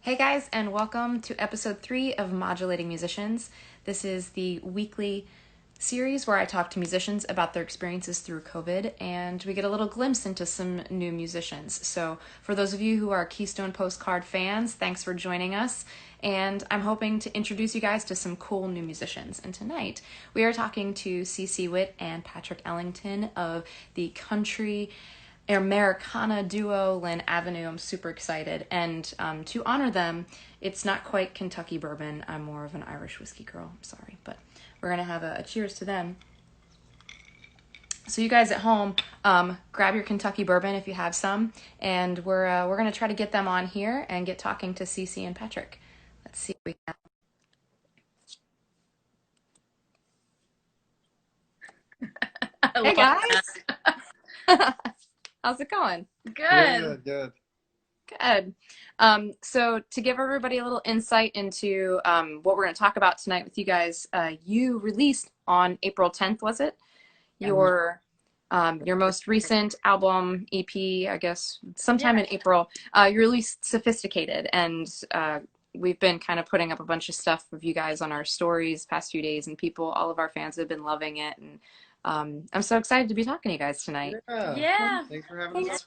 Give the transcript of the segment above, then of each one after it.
Hey guys, and welcome to episode 3 of Modulating Musicians. This is the weekly series where I talk to musicians about their experiences through COVID, and we get a little glimpse into some new musicians. So, for those of you who are Keystone Postcard fans, thanks for joining us. And I'm hoping to introduce you guys to some cool new musicians. And tonight, we are talking to CC Witt and Patrick Ellington of the country Americana duo Lyn Avenue. I'm super excited. And to honor them, it's not quite Kentucky bourbon. I'm more of an Irish whiskey girl. I'm sorry. But we're going to have a cheers to them. So you guys at home, grab your Kentucky bourbon if you have some. And we're going to try to get them on here and get talking to Cece and Patrick. Let's see what we have. Hey guys. How's it going? Good. Good. So to give everybody a little insight into what we're going to talk about tonight with you guys, you released on April 10th, was it? Your most recent album, EP, I guess, sometime in April. You released Sophisticated, and we've been kind of putting up a bunch of stuff of you guys on our stories past few days, and all of our fans have been loving it, and I'm so excited to be talking to you guys tonight. Yeah. Thanks for having us.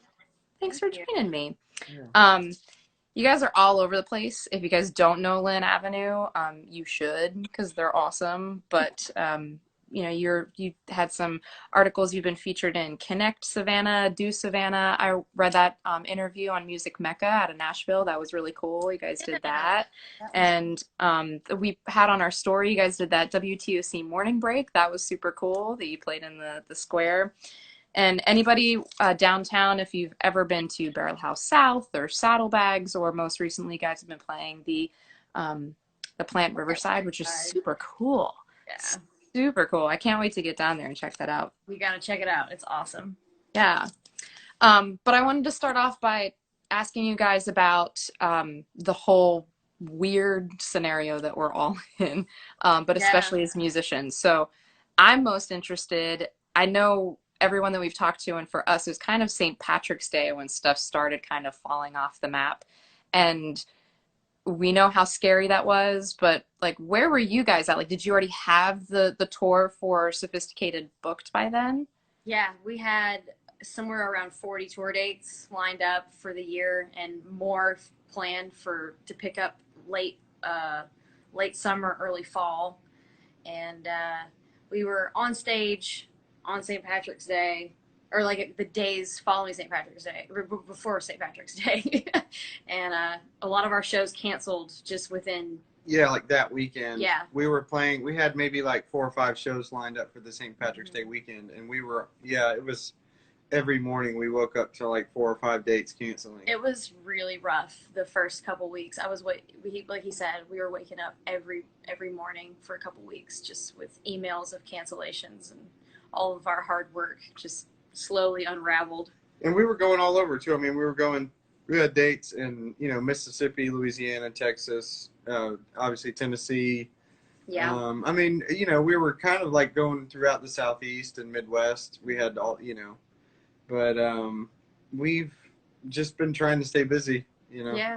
Thanks for joining me. Yeah. You guys are all over the place. If you guys don't know Lyn Avenue, you should, because they're awesome. But you know, you had some articles you've been featured in. Connect Savannah, Do Savannah. I read that interview on Music Mecca out of Nashville. That was really cool. You guys did that. And we had on our story, you guys did that WTOC morning break. That was super cool that you played in the square. And anybody downtown, if you've ever been to Barrel House South or Saddlebags, or most recently, you guys have been playing the Plant Riverside, which is super cool. Yeah. Super cool. I can't wait to get down there and check that out. We got to check it out. It's awesome. Yeah. But I wanted to start off by asking you guys about the whole weird scenario that we're all in, but especially as musicians. So I'm most interested, I know everyone that we've talked to, and for us, it was kind of St. Patrick's Day when stuff started kind of falling off the map. And we know how scary that was, but like, where were you guys at? Like, did you already have the tour for Sophisticated booked by then? Yeah, we had somewhere around 40 tour dates lined up for the year, and more planned to pick up late summer, early fall. And we were on stage on St. Patrick's Day, or like the days following St. Patrick's Day, before St. Patrick's Day. And a lot of our shows canceled just within. Yeah, like that weekend. Yeah. We were playing, we had maybe like 4 or 5 shows lined up for the St. Patrick's Day weekend. And it was every morning we woke up to like 4 or 5 dates canceling. It was really rough the first couple weeks. Like he said, we were waking up every morning for a couple weeks just with emails of cancellations, and all of our hard work just slowly unraveled. And we were going all over too. I mean, we had dates in, Mississippi, Louisiana, Texas, obviously Tennessee. Yeah. I mean, we were kind of like going throughout the Southeast and Midwest. We had all, but we've just been trying to stay busy,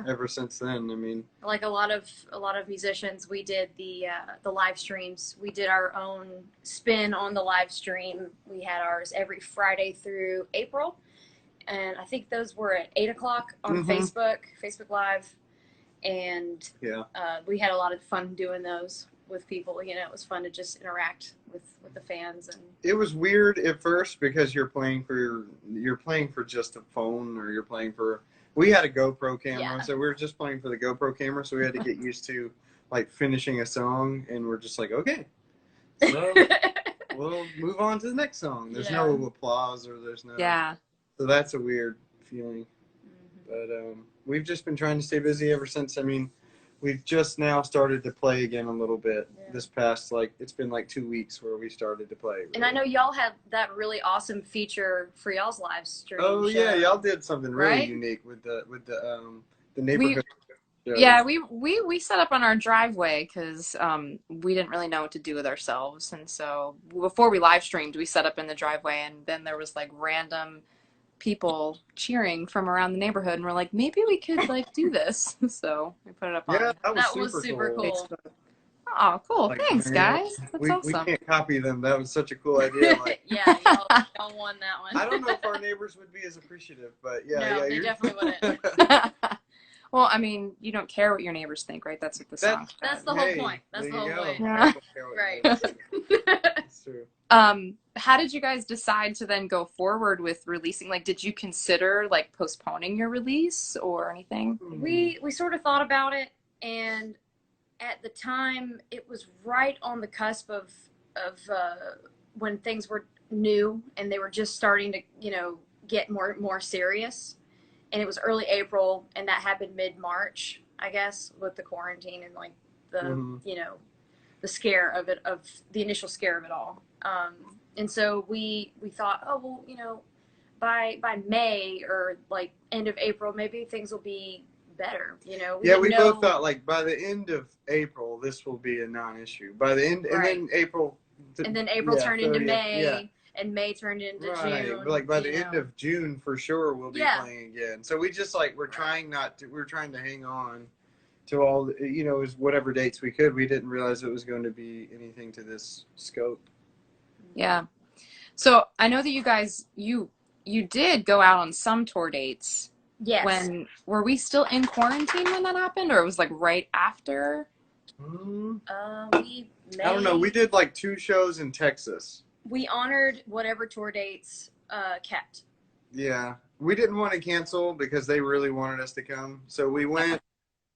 ever since then. I mean, like a lot of musicians, we did the live streams. We did our own spin on the live stream. We had ours every Friday through April, and I think those were at 8:00 on Facebook Live, and we had a lot of fun doing those with people. It was fun to just interact with the fans. And it was weird at first because you're playing for just a phone, or you're playing for. We had a GoPro camera, so we were just playing for the GoPro camera, so we had to get used to like finishing a song, and we're just like, okay, so we'll move on to the next song. There's no applause, or there's no. Yeah. So that's a weird feeling. But we've just been trying to stay busy ever since. I mean, we've just now started to play again a little bit. This past, it's been like 2 weeks where we started to play. Really. And I know y'all had that really awesome feature for y'all's live stream. Oh show. Yeah, y'all did something really unique with the neighborhood. We set up on our driveway because we didn't really know what to do with ourselves, and so before we live streamed, we set up in the driveway, and then there was like random people cheering from around the neighborhood, and we're like, maybe we could like do this. So we put it up Yeah, on That was super cool. Facebook. Oh, cool. Like, Thanks, man, guys. That's we awesome. can't copy them. That was such a cool idea. Like, Yeah, y'all won that one. I don't know if our neighbors would be as appreciative, but yeah, No, yeah, they definitely wouldn't. Well, I mean, you don't care what your neighbors think, right? That's what the song. That's the whole point. That's the whole point. Yeah. Right. That's true. How did you guys decide to then go forward with releasing? Like, did you consider like postponing your release or anything? We sort of thought about it, and at the time, it was right on the cusp of when things were new and they were just starting to, you know, get more serious. And it was early April, and that happened mid-March, I guess, with the quarantine and like the you know, the scare of it, of the initial scare of it all. And so we thought, oh well, you know, by May or like end of April, maybe things will be better. You know. We both thought like by the end of April this will be a non-issue. By the end, and then April. And then April turned into May. And May turned into June. But like by the end of June, for sure, we'll be playing again. So we just like we're trying to hang on to all, you know, as whatever dates we could. We didn't realize it was going to be anything to this scope. Yeah. So I know that you guys you did go out on some tour dates. Yes. When were we still in quarantine when that happened, or it was like right after? I don't know. We did like 2 shows in Texas. We honored whatever tour dates kept. Yeah. We didn't want to cancel because they really wanted us to come. So we went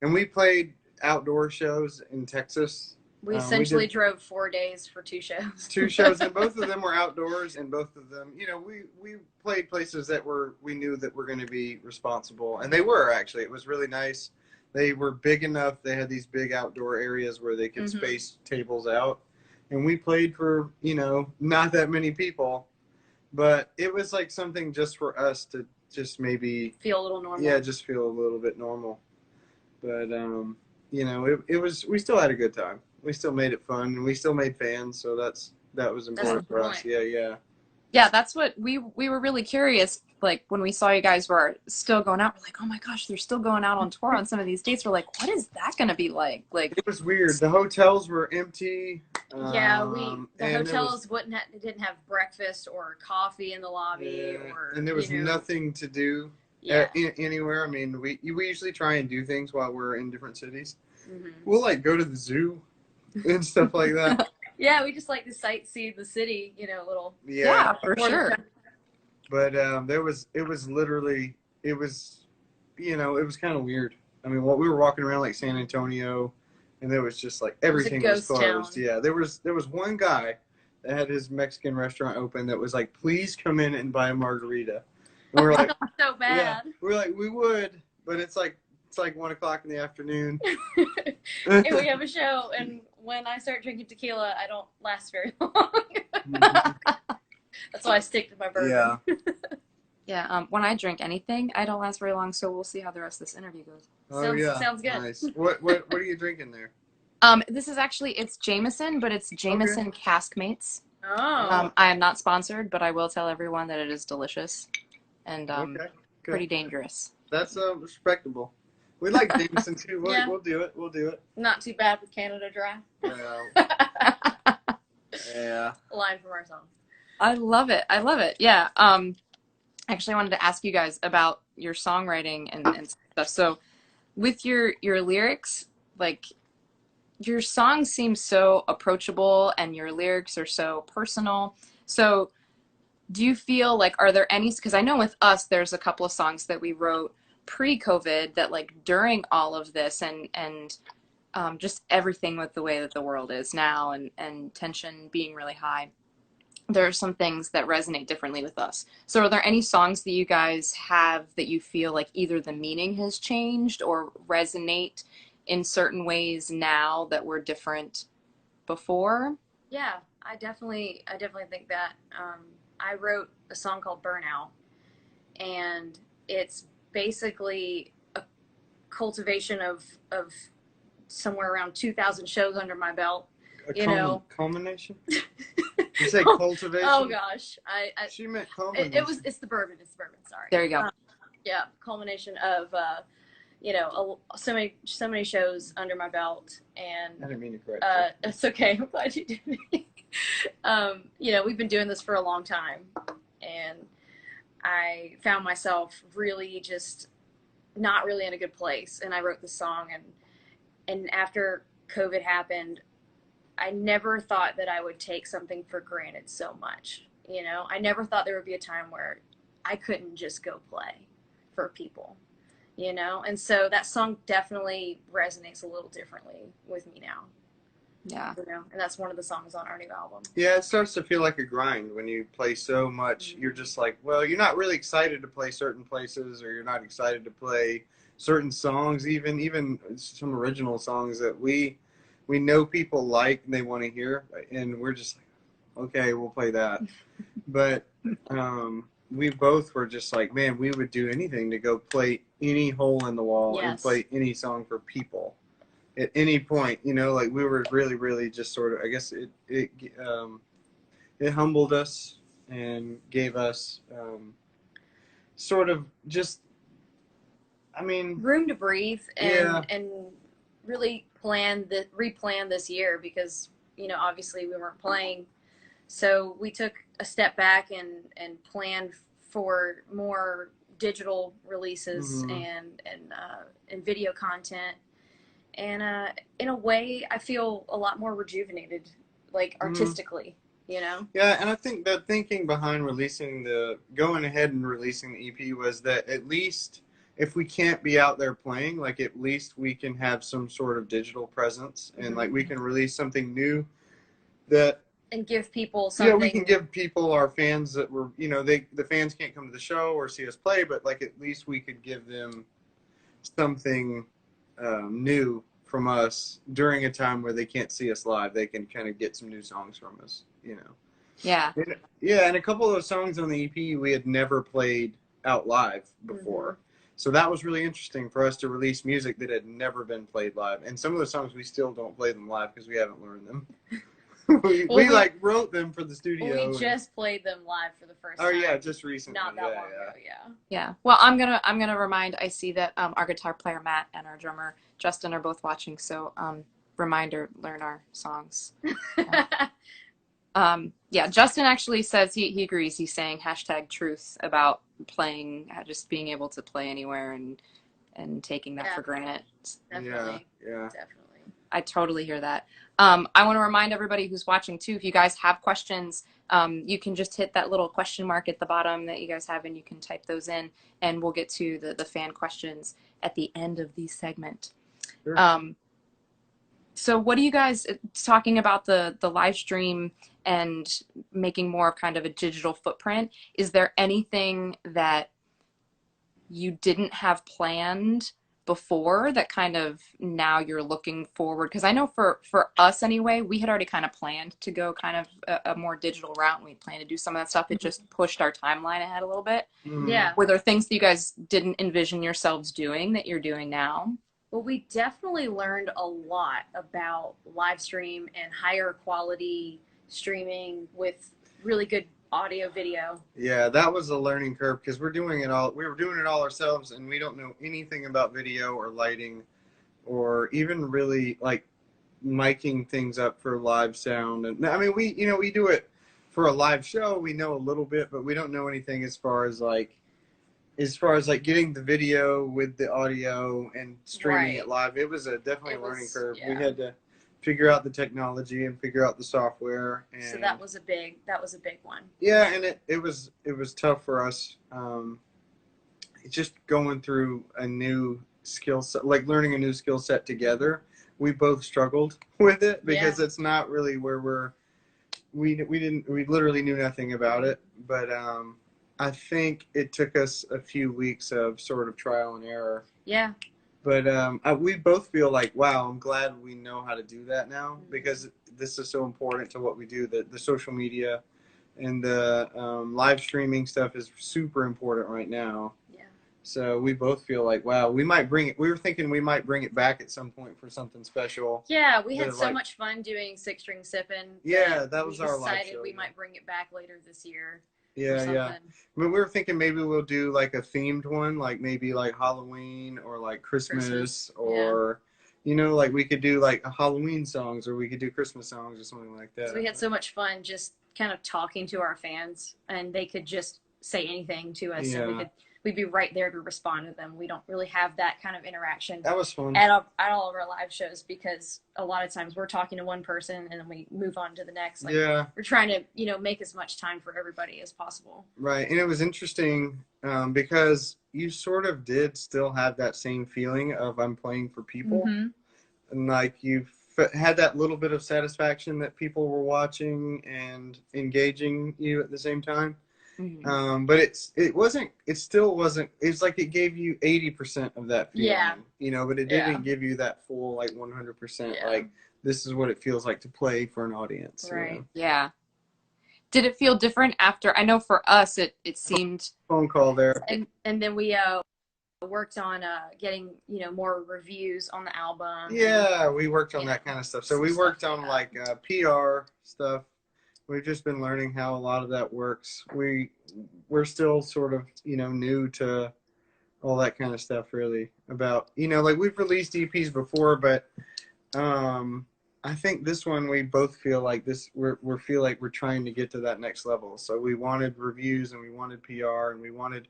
and we played outdoor shows in Texas. We essentially drove 4 days for 2 shows. 2 shows, and both of them were outdoors, and both of them, you know, we played places that we knew that were going to be responsible. And they were, actually. It was really nice. They were big enough. They had these big outdoor areas where they could space tables out. And we played for, you know, not that many people, but it was like something just for us to just maybe feel a little normal. Yeah, just feel a little bit normal. But, you know, we still had a good time. We still made it fun, and we still made fans. So that was important for us. Yeah. Yeah, that's what we were really curious. Like when we saw you guys were still going out, we're like, oh my gosh, they're still going out on tour on some of these dates. We're like, what is that going to be like? Like it was weird. The hotels were empty. The hotels didn't have breakfast or coffee in the lobby, and there was nothing to do anywhere. I mean, we usually try and do things while we're in different cities. We'll like go to the zoo and stuff like that. Yeah, we just like to sightsee the city, you know, little. Yeah, for sure. But it was you know, it was kind of weird. I mean, we were walking around like San Antonio, and there was just like everything was closed. Town. Yeah, there was one guy that had his Mexican restaurant open that was like, please come in and buy a margarita. And we're like, so bad. Yeah, we're like, we would, but it's like 1 o'clock in the afternoon. And we have a show, and when I start drinking tequila, I don't last very long. That's why I stick to my bourbon. Yeah. When I drink anything, I don't last very long. So we'll see how the rest of this interview goes. Sounds good. Nice. What are you drinking there? This is actually, it's Jameson, but it's Jameson Caskmates. Oh. I am not sponsored, but I will tell everyone that it is delicious and pretty dangerous. That's respectable. We like Jameson too. We'll do it. We'll do it. Not too bad with Canada Dry. Yeah. A line from our song. I love it. Yeah. Actually, I wanted to ask you guys about your songwriting and stuff. So, with your lyrics, like your songs seem so approachable, and your lyrics are so personal. So, do you feel like, are there any? Because I know with us, there's a couple of songs that we wrote pre-COVID that, like, during all of this and just everything with the way that the world is now and tension being really high, there are some things that resonate differently with us. So are there any songs that you guys have that you feel like either the meaning has changed or resonate in certain ways now that were different before? Yeah, I definitely think that. I wrote a song called Burnout, and it's basically a cultivation of somewhere around 2,000 shows under my belt. Culmination? You say cultivation? Oh gosh, She meant culmination. it's the bourbon. It's the bourbon. Sorry. There you go. Yeah, culmination of you know, so many shows under my belt, and I didn't mean to correct you. it's okay. I'm glad you did. You know, we've been doing this for a long time, and I found myself really just not really in a good place, and I wrote this song, and after COVID happened, I never thought that I would take something for granted so much. You know, I never thought there would be a time where I couldn't just go play for people, you know? And so that song definitely resonates a little differently with me now. Yeah. You know, and that's one of the songs on our new album. Yeah, it starts to feel like a grind when you play so much. You're just like, well, you're not really excited to play certain places, or you're not excited to play certain songs, even some original songs that we know people like and they want to hear, and we're just like, okay, we'll play that. But we both were just like, man, we would do anything to go play any hole in the wall and play any song for people at any point, you know. Like, we were really just sort of, I guess it humbled us and gave us sort of just, I mean, room to breathe and really replan this year, because, you know, obviously we weren't playing. So we took a step back and planned for more digital releases and video content. And in a way, I feel a lot more rejuvenated, like artistically, you know? Yeah, and I think the thinking behind going ahead and releasing the EP was that at least if we can't be out there playing, like, at least we can have some sort of digital presence, and like we can release something new and give people something. Yeah, we can give people, our fans that were, you know, the fans can't come to the show or see us play, but like at least we could give them something new from us during a time where they can't see us live. They can kind of get some new songs from us, you know. Yeah. And a couple of those songs on the EP we had never played out live before. So that was really interesting for us to release music that had never been played live. And some of the songs we still don't play them live because we haven't learned them. we like wrote them for the studio. We just played them live for the first time. Oh yeah, just recently. Not that long ago, yeah. Yeah. Well, I'm gonna remind. I see that our guitar player Matt and our drummer Justin are both watching. So reminder, learn our songs. Yeah, Justin actually says he agrees. He's saying #truth about playing, just being able to play anywhere and taking that for granted. Definitely. Yeah. Definitely. I totally hear that. I want to remind everybody who's watching too, if you guys have questions, you can just hit that little question mark at the bottom that you guys have, and you can type those in, and we'll get to the fan questions at the end of the segment. Sure. So what do you guys, talking about the live stream and making more of kind of a digital footprint, is there anything that you didn't have planned before that kind of now you're looking forward? Because I know for us anyway, we had already kind of planned to go kind of a more digital route, and we planned to do some of that stuff. It just pushed our timeline ahead a little bit. Yeah. Were there things that you guys didn't envision yourselves doing that you're doing now? Well, we definitely learned a lot about live stream and higher quality streaming with really good audio, video. Yeah, that was a learning curve because we were doing it all ourselves, and we don't know anything about video or lighting or even really like miking things up for live sound. And I mean, we do it for a live show. We know a little bit, but we don't know anything as far as getting the video with the audio and streaming it live. It was definitely a learning curve. Yeah. We had to figure out the technology and figure out the software. And so that was a big one. Yeah, and it was tough for us. Just going through a new skill set, like learning a new skill set together. We both struggled with it because it's not really where we literally knew nothing about it. But I think it took us a few weeks of sort of trial and error. Yeah. But we both feel like, wow, I'm glad we know how to do that now, because this is so important to what we do. The social media and the live streaming stuff is super important right now. So we both feel like, wow, we might bring it. We were thinking we might bring it back at some point for something special. Yeah, we had But, so like, much fun doing Six String Sippin'. yeah, that was we our live decided show. we Yeah. might bring it back later this year. Yeah, yeah. But we were thinking maybe we'll do like a themed one, like maybe like Halloween or like Christmas or, you know, like we could do like Halloween songs or we could do Christmas songs or something like that. We had so much fun just kind of talking to our fans, and they could just say anything to us, and we'd be right there to respond to them. We don't really have that kind of interaction. That was fun at all of our live shows, because a lot of times we're talking to one person and then we move on to the next. Like, we're trying to, you know, make as much time for everybody as possible. Right, and it was interesting because you sort of did still have that same feeling of I'm playing for people, and like you had that little bit of satisfaction that people were watching and engaging you at the same time. But it still wasn't, it's like it gave you 80% of that feeling, you know, but it didn't give you that full like 100%, like this is what it feels like to play for an audience. Right. You know? Yeah. Did it feel different after? I know for us it seemed phone call there. And then we worked on getting, you know, more reviews on the album. Yeah, we worked on that kind of stuff. So we worked on like PR stuff. We've just been learning how a lot of that works. We're still sort of, you know, new to all that kind of stuff, really. About, you know, like we've released EPs before, but I think this one we both feel like we feel like we're trying to get to that next level. So we wanted reviews and we wanted PR and we wanted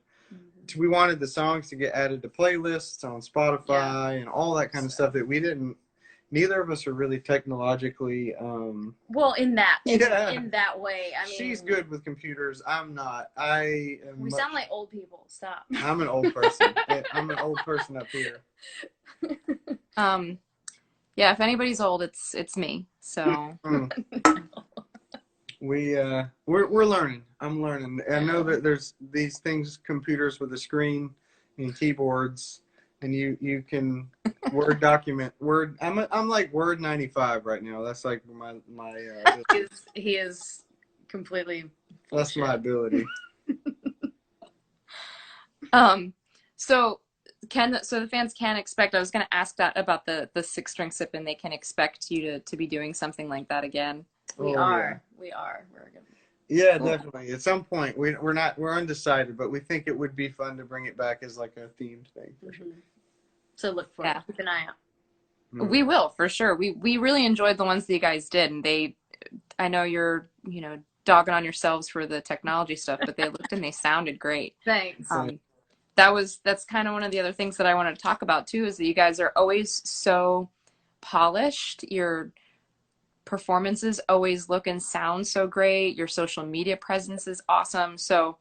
the songs to get added to playlists on Spotify and all that kind of stuff that we didn't. Neither of us are really technologically well in that way. I mean, she's good with computers. I'm not. We sound like old people. Stop. I'm an old person. I'm an old person up here. Yeah, if anybody's old, it's me. So we're learning. I'm learning. I know that there's these things, computers with a screen and keyboards, and you can Word document Word. I'm like Word 95 right now. That's like my he is completely. That's my ability. So the fans can expect. I was going to ask that about the Six String Sippin'. They can expect you to be doing something like that again. We are. We're gonna. Yeah, definitely. At some point, we're undecided, but we think it would be fun to bring it back as like a themed thing for sure. So look for it. Keep an eye out. We will, for sure. We really enjoyed the ones that you guys did, and I know you're, you know, dogging on yourselves for the technology stuff, but they looked and they sounded great. Thanks. That's kind of one of the other things that I wanted to talk about too, is that you guys are always so polished. Your performances always look and sound so great. Your social media presence is awesome. So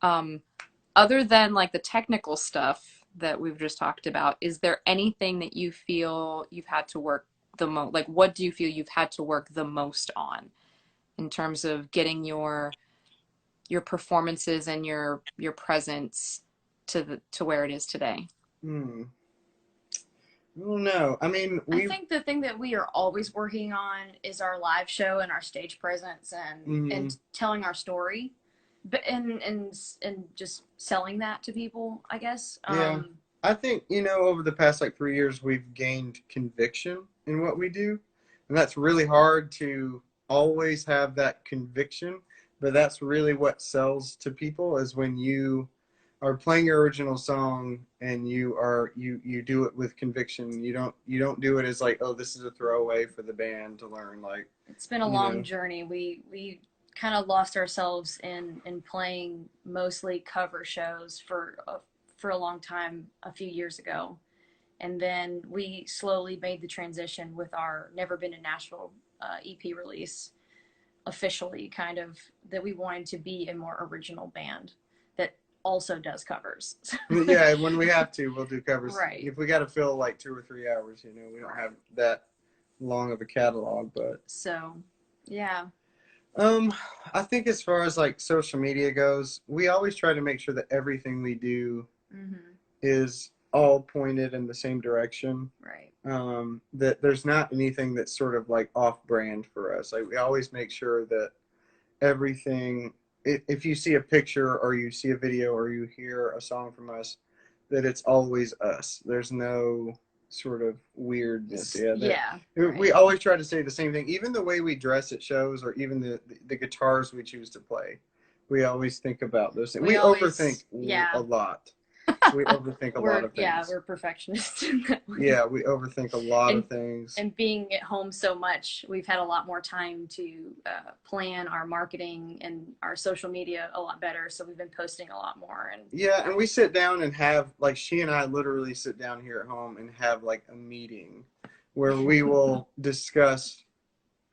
other than like the technical stuff that we've just talked about, is there anything that you feel you've had to work the most, like what do you feel you've had to work the most on in terms of getting your performances and your presence to where it is today? Well, no, I mean, I think the thing that we are always working on is our live show and our stage presence and telling our story, but and just selling that to people, I guess. Yeah, I think, you know, over the past like 3 years, we've gained conviction in what we do, and that's really hard to always have that conviction, but that's really what sells to people, is when you are playing your original song and you do it with conviction. You don't do it as like, oh, this is a throwaway for the band to learn. Like, it's been a long journey. We kind of lost ourselves in playing mostly cover shows for a long time a few years ago, and then we slowly made the transition with our Never Been to Nashville EP release, officially, kind of, that we wanted to be a more original band that also does covers. Yeah, when we have to, we'll do covers. Right. If we got to fill like 2 or 3 hours, you know, we don't have that long of a catalog, but. So, yeah. I think as far as like social media goes, we always try to make sure that everything we do is all pointed in the same direction. Right. That there's not anything that's sort of like off brand for us. Like, we always make sure that everything, if you see a picture or you see a video or you hear a song from us, that it's always us. There's no sort of weirdness. Yeah. We always try to say the same thing. Even the way we dress at shows, or even the guitars we choose to play, we always think about those things. We overthink a lot. We overthink a lot of things. Yeah, we're perfectionists in that way. Yeah, we overthink a lot of things. And being at home so much, we've had a lot more time to plan our marketing and our social media a lot better. So we've been posting a lot more. And yeah, and we sit down and have, like, she and I literally sit down here at home and have like a meeting where we will discuss.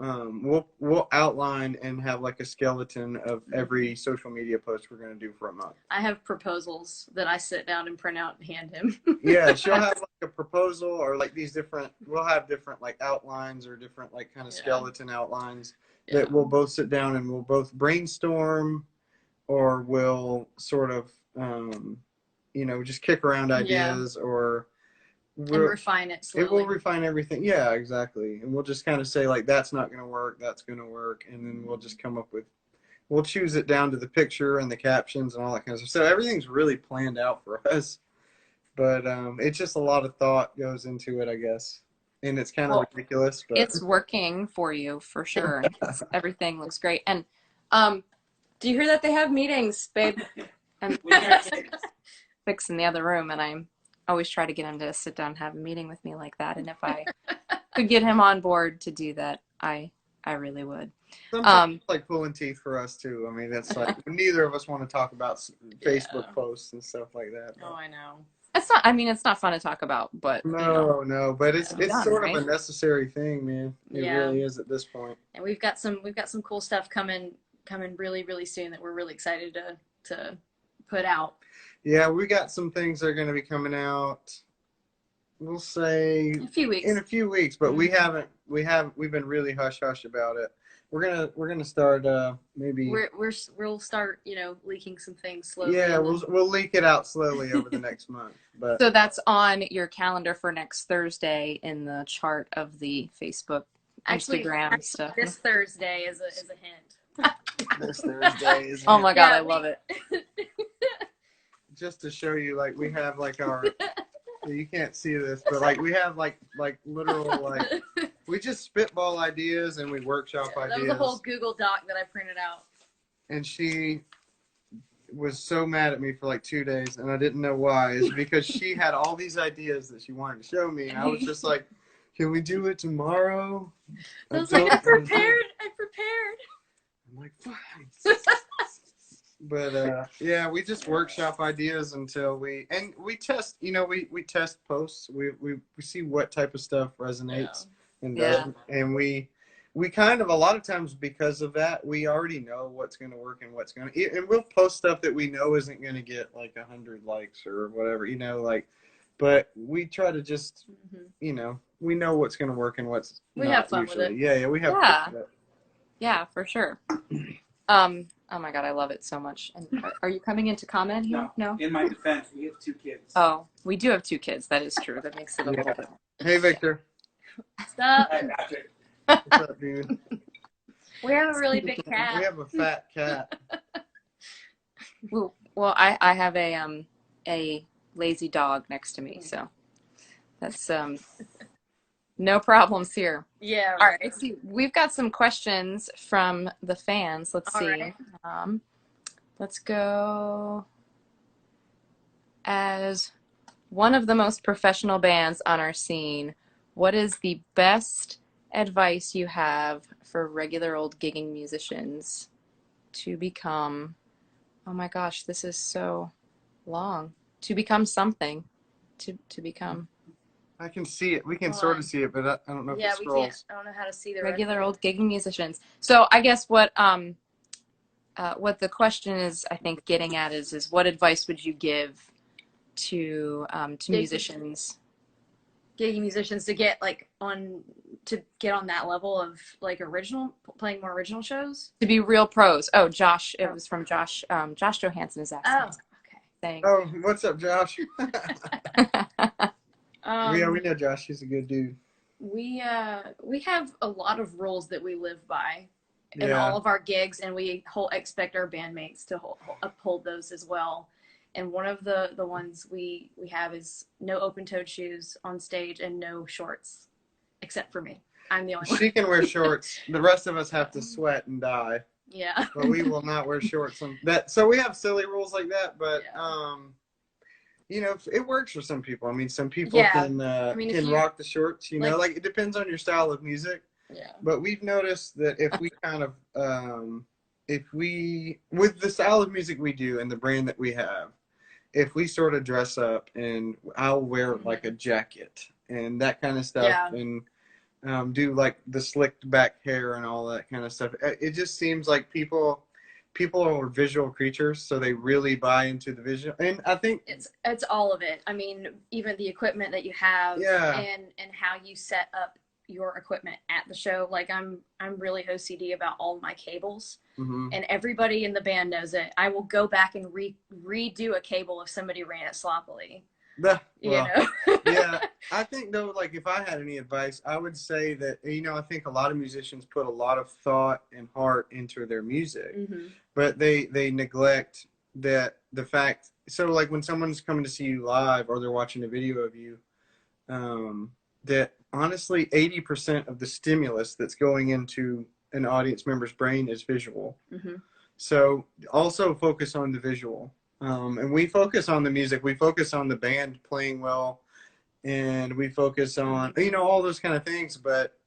We'll outline and have like a skeleton of every social media post we're going to do for a month. I have proposals that I sit down and print out and hand him. Yeah, she'll have like a proposal, or like these different, we'll have different like outlines, or different like kind of skeleton outlines that we'll both sit down and we'll both brainstorm, or we'll sort of, just kick around ideas, or and refine it slowly. It will refine everything. Yeah, exactly. And we'll just kind of say, like, that's not going to work, that's going to work. And then we'll just come up with, we'll choose it down to the picture and the captions and all that kind of stuff. So everything's really planned out for us. But it's just a lot of thought goes into it, I guess. And it's kind of ridiculous. But it's working for you, for sure. Everything looks great. And do you hear that they have meetings, babe? And fixing the other room, and I'm always try to get him to sit down and have a meeting with me like that. And if I could get him on board to do that, I really would. Sometimes it's like pulling teeth for us too. I mean, that's like neither of us want to talk about Facebook posts and stuff like that. Oh, I know. It's not. I mean, it's not fun to talk about, but no. But it's sort of a necessary thing, man. It really is at this point. And we've got some cool stuff coming really, really soon that we're really excited to put out. Yeah, we got some things that are going to be coming out. We'll say in a few weeks, but we've been really hush hush about it. We're gonna start maybe we'll start leaking some things slowly. Yeah, we'll leak it out slowly over the next month. But so that's on your calendar for next Thursday in the chart of the Facebook, Instagram stuff. This Thursday is a hint. This Thursday is. Oh my God, I love it. Just to show you, like, we have like our. You can't see this, but like we have like literal like we just spitball ideas and we workshop ideas. That was a whole Google Doc that I printed out. And she was so mad at me for like 2 days, and I didn't know why. It's because she had all these ideas that she wanted to show me, and I was just like, "Can we do it tomorrow?" I was like, "I prepared." I'm like, "Fine." But yeah, we just workshop ideas until we test. We test posts. We see what type of stuff resonates and doesn't. And we kind of, a lot of times because of that, we already know what's going to work and what's going to. And we'll post stuff that we know isn't going to get like 100 likes or whatever. But we try to just we know what's going to work and what's we not have fun usually. with it. Yeah, we have fun with it. Yeah, for sure. Oh my God, I love it so much. And are you coming in to comment here? No. In my defense, we have 2 kids. Oh, we do have 2 kids. That is true. That makes it a little bit. Hey, Victor. Stop. Hi, Patrick. What's up, dude? We have a really big cat. We have a fat cat. Well, I have a lazy dog next to me, so that's no problems here. Yeah. All right. Let's see. We've got some questions from the fans. Let's see. Right. Let's go. As one of the most professional bands on our scene, what is the best advice you have for regular old gigging musicians to become? Oh my gosh, this is so long. To become something. To become. I can see it. We can sort of see it, but I don't know if it scrolls. We can't. I don't know how to see the regular old gigging musicians. So I guess what the question is, I think, getting at is what advice would you give to musicians? Gigging musicians to get on that level of playing more original shows. To be real pros. Oh, Josh. It was from Josh. Josh Johansson is asking. Oh, okay. Saying, oh, what's up, Josh? Yeah, we know Josh. He's a good dude. We have a lot of rules that we live by in all of our gigs, and we expect our bandmates to uphold those as well. And one of the ones we have is no open-toed shoes on stage and no shorts, except for me. I'm the only one. She can wear shorts. The rest of us have to sweat and die. Yeah. But we will not wear shorts on that. So we have silly rules like that, but you know, it works for some people. I mean, some people can rock the shorts, you know, like it depends on your style of music. Yeah. But we've noticed that if we kind of with the style of music we do and the brand that we have, if we sort of dress up and I'll wear like a jacket and that kind of stuff and do like the slicked back hair and all that kind of stuff. It just seems like people are visual creatures, so they really buy into the visual. And I think it's all of it. I mean, even the equipment that you have and how you set up your equipment at the show. Like I'm really OCD about all my cables, and everybody in the band knows it. I will go back and redo a cable if somebody ran it sloppily. You know? Yeah, I think though, like if I had any advice, I would say that, you know, I think a lot of musicians put a lot of thought and heart into their music, but they neglect the fact. So like when someone's coming to see you live or they're watching a video of you, that honestly 80% of the stimulus that's going into an audience member's brain is visual. So also focus on the visual. And we focus on the music. We focus on the band playing well, and we focus on, you know, all those kind of things. But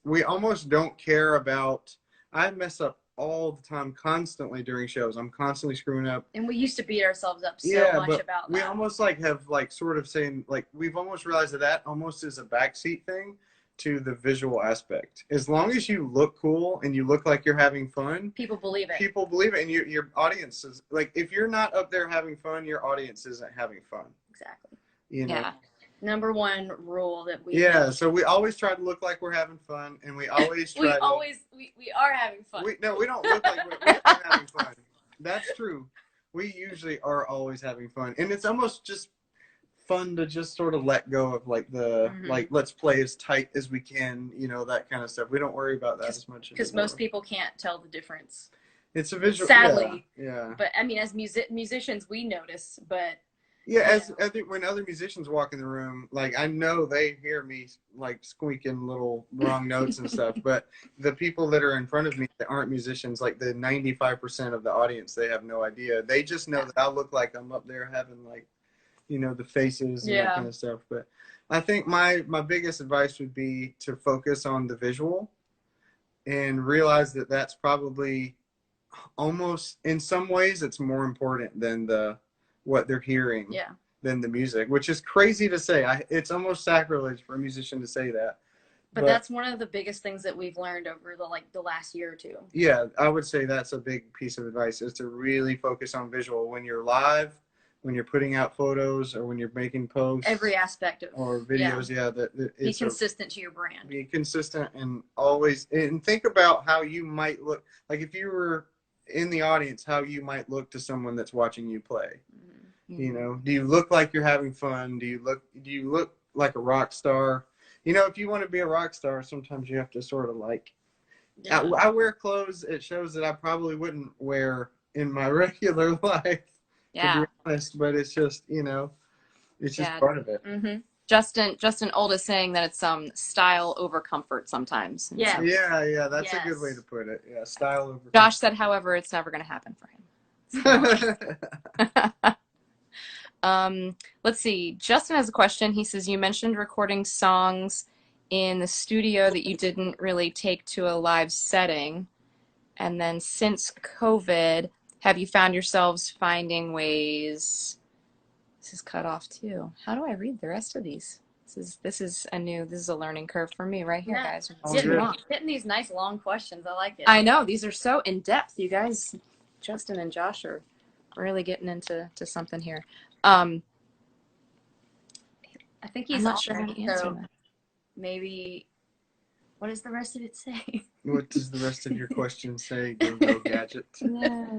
we almost don't care about. I mess up all the time, constantly during shows. I'm constantly screwing up. And we used to beat ourselves up so much about that. We almost like have like sort of saying like we've almost realized that almost is a backseat thing to the visual aspect. As long as you look cool and you look like you're having fun, people believe it. People believe it, and your audience is like, if you're not up there having fun, your audience isn't having fun. Exactly. You know? Yeah. Number one rule that we so we always try to look like we're having fun, and we always try we are having fun. We don't look like we are having fun. That's true. We usually are always having fun, and it's almost just fun to just sort of let go of like like let's play as tight as we can, you know, that kind of stuff. We don't worry about that as much because most people can't tell the difference. It's a visual, sadly. Yeah. But I mean, as musicians, we notice. But I think when other musicians walk in the room, like I know they hear me like squeaking little wrong notes and stuff. But the people that are in front of me that aren't musicians, like the 95% of the audience, they have no idea. They just know that I look like I'm up there having like, you know, the faces and that kind of stuff. But I think my biggest advice would be to focus on the visual and realize that that's probably almost, in some ways, it's more important than what they're hearing than the music, which is crazy to say. It's almost sacrilege for a musician to say that. But that's one of the biggest things that we've learned over the last year or two. Yeah, I would say that's a big piece of advice, is to really focus on visual when you're live, when you're putting out photos, or when you're making posts. Every aspect of or videos, that be consistent to your brand. Be consistent and always, and think about how you might look. Like if you were in the audience, how you might look to someone that's watching you play. You know, do you look like you're having fun? Do you look like a rock star? You know, if you want to be a rock star, sometimes you have to sort of like. I wear clothes at shows that I probably wouldn't wear in my regular life. To be honest, but it's just, you know, it's just part of it. Justin Old is saying that it's style over comfort sometimes. Yeah, that's a good way to put it. Yeah, style over comfort. Josh said, however, it's never going to happen for him. Let's see. Justin has a question. He says, you mentioned recording songs in the studio that you didn't really take to a live setting. And then since COVID, have you found yourselves finding ways? This is cut off too. How do I read the rest of these? This is a learning curve for me right here, guys. Getting these nice long questions. I like it. I know, these are so in depth. You guys, Justin and Josh, are really getting into something here. I think he's not sure how to answer that. Maybe. What does the rest of it say? What does the rest of your question say, Go Gadget?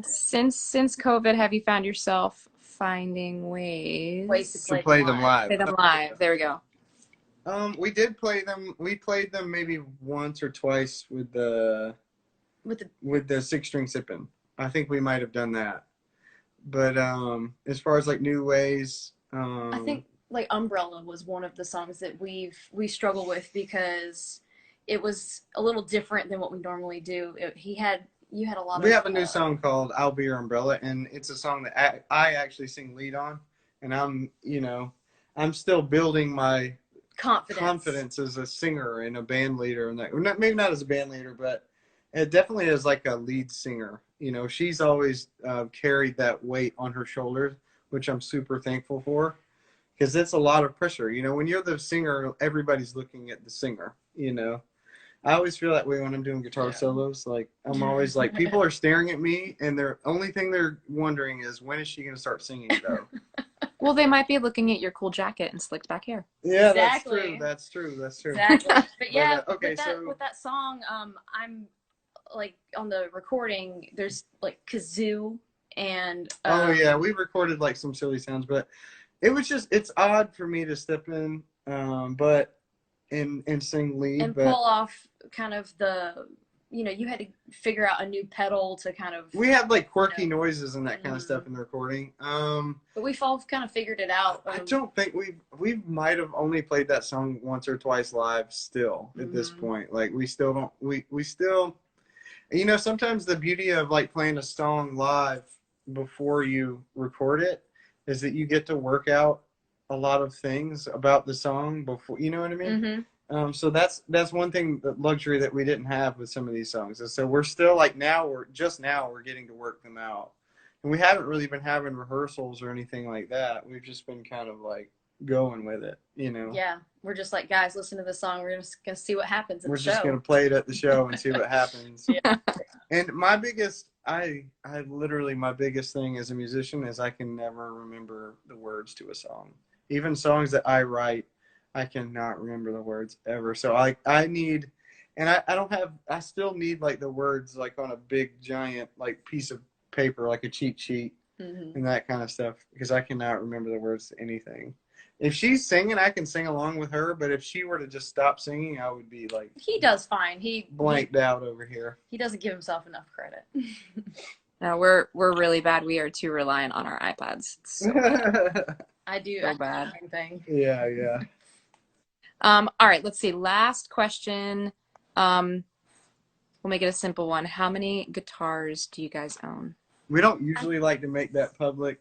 Since COVID, have you found yourself finding ways to play them live? Play them live. There we go. We did play them. We played them maybe once or twice with the 6-string sippin'. I think we might have done that. But as far as like new ways, I think like Umbrella was one of the songs that we struggle with because it was a little different than what we normally do. You had a lot we of have a new song called "I'll Be Your Umbrella," and it's a song that I actually sing lead on, and I'm still building my confidence as a singer and a band leader, and that maybe not as a band leader, but it definitely is like a lead singer. She's always carried that weight on her shoulders, which I'm super thankful for, because it's a lot of pressure. When you're the singer, everybody's looking at the singer. I always feel that way when I'm doing guitar solos. Like, I'm always like, people are staring at me, and the only thing they're wondering is, when is she going to start singing, though? Well, they might be looking at your cool jacket and slicked back hair. Yeah, Exactly. That's true. Exactly. But yeah, okay, with that song, I'm like on the recording. There's like kazoo and. Oh yeah, we recorded like some silly sounds, but it's odd for me to step in, but and sing lead and pull off kind of you had to figure out a new pedal to kind of. We have like quirky noises and that kind of stuff in the recording. But we've all kind of figured it out. I don't think we might have only played that song once or twice live still at this point. Like, we still don't we still, sometimes the beauty of like playing a song live before you record it is that you get to work out a lot of things about the song before, you know what I mean? So that's one thing, the luxury that we didn't have with some of these songs. And so we're still like, now we're getting to work them out. And we haven't really been having rehearsals or anything like that. We've just been kind of like going with it, Yeah, we're just like, guys, listen to this song. We're just gonna see what happens. We're just gonna play it at the show and see what happens. Yeah. And my biggest thing as a musician is I can never remember the words to a song. Even songs that I write, I cannot remember the words ever. So I need, and I still need like the words like on a big giant like piece of paper, like a cheat sheet and that kind of stuff, because I cannot remember the words to anything. If she's singing, I can sing along with her, but if she were to just stop singing, I would be like, he does fine. He blanked out over here. He doesn't give himself enough credit. No, we're really bad. We are too reliant on our iPads. So I do. So bad. The same thing. Yeah. All right, let's see. Last question. We'll make it a simple one. How many guitars do you guys own? We don't usually like to make that public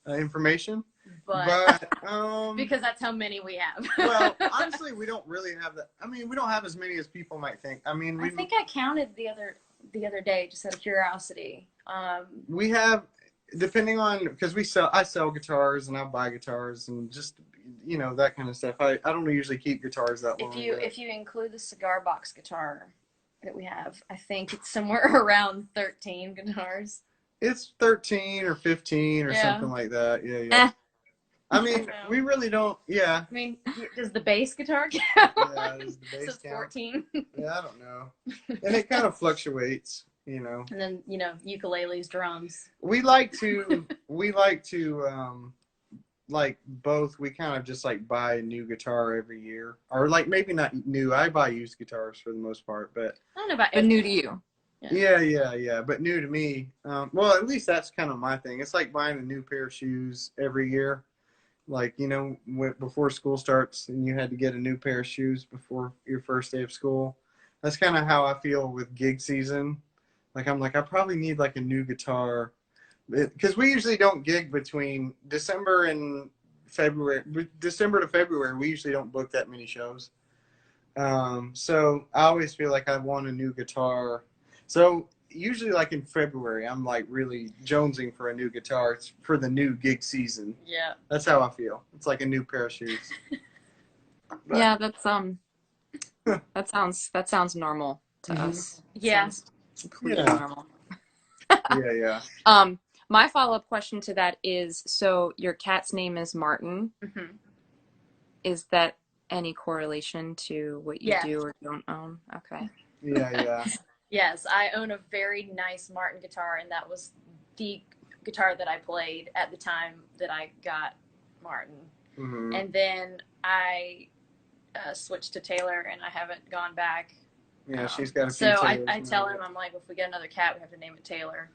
information, but because that's how many we have. Well, honestly, we don't really have that. I mean, we don't have as many as people might think. I mean, I think I counted the other day just out of curiosity. We have, depending on, because I sell guitars and I buy guitars and just that kind of stuff. I don't usually keep guitars that long. If you include the cigar box guitar that we have, I think it's somewhere around 13 guitars. It's 13 or 15 or something like that. Yeah. I mean, we really don't. Yeah. I mean, does the bass guitar count? Yeah, does the bass count? 14. Yeah, I don't know. And it kind of fluctuates, And then ukuleles, drums. We like to like both. We kind of just like buy a new guitar every year, or like maybe not new. I buy used guitars for the most part, but I don't know about new to you. Yeah. But new to me. Well, at least that's kind of my thing. It's like buying a new pair of shoes every year. Like, before school starts and you had to get a new pair of shoes before your first day of school. That's kind of how I feel with gig season. Like, I'm like, I probably need like a new guitar. Because we usually don't gig between December to February. We usually don't book that many shows. So I always feel like I want a new guitar. So usually like in February, I'm like really jonesing for a new guitar. It's for the new gig season. Yeah. That's how I feel. It's like a new pair of shoes. Yeah, that's that sounds normal to us. Yeah. Sounds completely normal. Yeah. My follow-up question to that is, so your cat's name is Martin. Mm-hmm. Is that any correlation to what you do or don't own? Okay. Yeah. Yes, I own a very nice Martin guitar, and that was the guitar that I played at the time that I got Martin. Mm-hmm. And then I switched to Taylor, and I haven't gone back. Yeah, she's got a few So Taylors I tell him, I'm like, if we get another cat, we have to name it Taylor.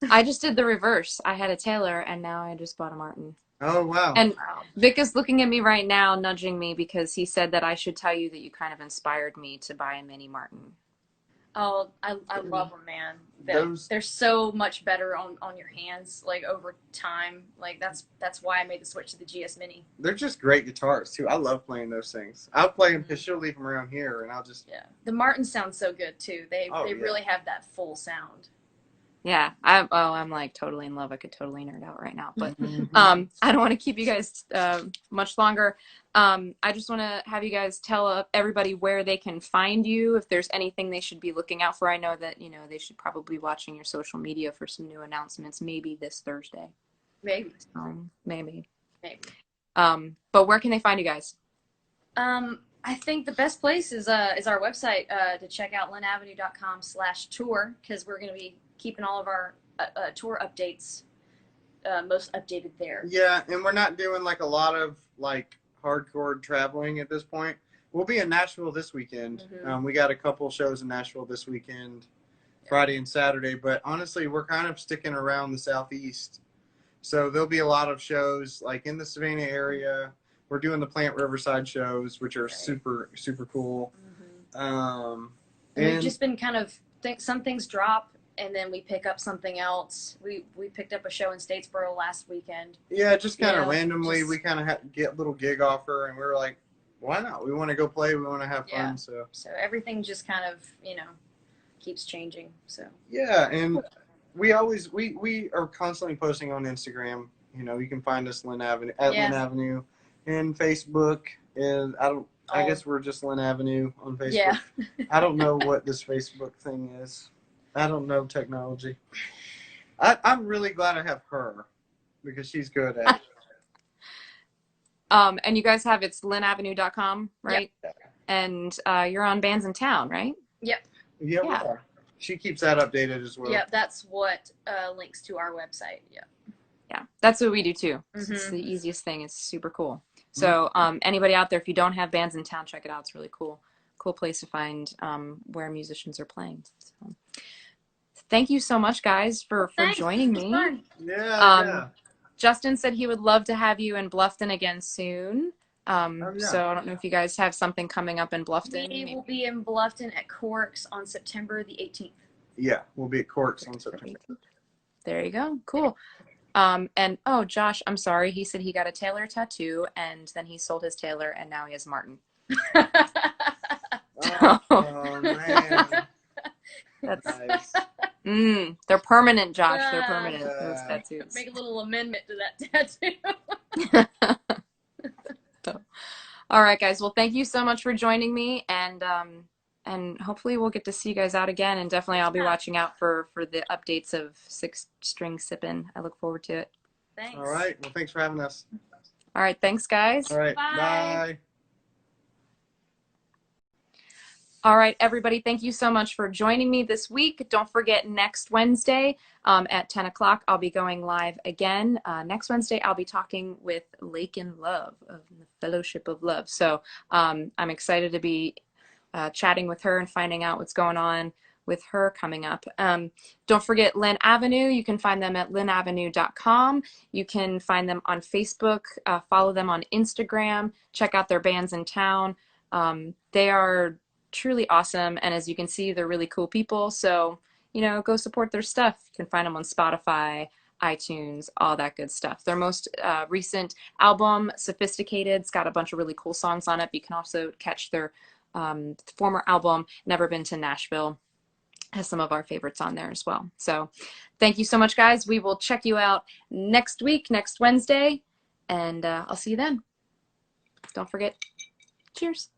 I just did the reverse. I had a Taylor, and now I just bought a Martin. Oh, wow. And Wow. Vic is looking at me right now, nudging me because he said that I should tell you that you kind of inspired me to buy a mini Martin. Oh, I love them, man. Those- They're so much better on your hands, like over time. Like that's why I made the switch to the GS Mini. They're just great guitars, too. I love playing those things. I'll play them because she'll leave them around here, and I'll just... Yeah, the Martins sound so good too. They Oh, they yeah. really have that full sound. Yeah, I'm like totally in love. I could totally nerd out right now, but Mhm. I don't want to keep you guys much longer. I just want to have you guys tell everybody where they can find you, if there's anything they should be looking out for. I know that they should probably be watching your social media for some new announcements, maybe this Thursday. Maybe. Maybe. Maybe. But where can they find you guys? I think the best place is our website to check out lynavenue.com/tour, because we're going to be keeping all of our tour updates most updated there. Yeah, and we're not doing like a lot of like hardcore traveling at this point. We'll be in Nashville this weekend. Mhm. We got a couple shows in Nashville this weekend, Friday and Saturday. But honestly, we're kind of sticking around the Southeast. So there'll be a lot of shows like in the Savannah area. We're doing the Plant Riverside shows, which are Right. super, super cool. And we've just been kind of some things drop, and then we pick up something else. We picked up a show in Statesboro last weekend. Yeah, just kind of Yeah, randomly, just- we kind of get a little gig offer, and we were like, why not? We want to go play. We want to have fun. Yeah. So So everything just kind of keeps changing. So yeah, and we always we are constantly posting on Instagram. You can find us Lyn Avenue at Yeah. Lyn Avenue, and Facebook. And I guess we're just Lyn Avenue on Facebook. yeah. I don't know what this Facebook thing is. I don't know technology. I'm really glad I have her because she's good at it. And you guys have it's lynavenue.com, right? Yep. And you're on Bands in Town, right? Yeah, we are. She keeps that updated as well. Yeah, that's what links to our website. Yeah. Yeah, that's what we do too. It's Mhm. the easiest thing. It's super cool. So anybody out there, if you don't have Bands in Town, check it out. It's really cool. Cool place to find where musicians are playing. So, thank you so much, guys, for joining me. Fun. Yeah. Justin said he would love to have you in Bluffton again soon. Yeah. So I don't know if you guys have something coming up in Bluffton. We will be in Bluffton at Corks on September the 18th. Yeah, we'll be at Corks on September. There you go. Cool. And oh, Josh, I'm sorry. He said he got a Taylor tattoo, and then he sold his Taylor, and now he has Martin. Oh man, That's nice. They're permanent, Josh. They're Yeah. permanent. Those tattoos. Make a little amendment to that tattoo. So, all right, guys. Well, thank you so much for joining me, and hopefully we'll get to see you guys out again. And definitely, I'll be watching out for the updates of Six String Sippin'. I look forward to it. Thanks. All right. Well, thanks for having us. All right, thanks, guys. All right. Bye. Bye. All right, everybody, thank you so much for joining me this week. Don't forget, next Wednesday at 10 o'clock, I'll be going live again. Next Wednesday, I'll be talking with Lake in Love of the Fellowship of Love. So I'm excited to be chatting with her and finding out what's going on with her coming up. Don't forget Lyn Avenue. You can find them at lynavenue.com. You can find them on Facebook, follow them on Instagram, check out their bands in town. They are truly awesome, and as you can see, they're really cool people, so go support their stuff. You can find them on Spotify, iTunes, all that good stuff. Their most recent album, Sophisticated's got a bunch of really cool songs on it. You can also catch their former album, Never Been to Nashville, has some of our favorites on there as well. So thank you so much, guys. We will check you out next week, next Wednesday, and I'll see you then. Don't forget, cheers.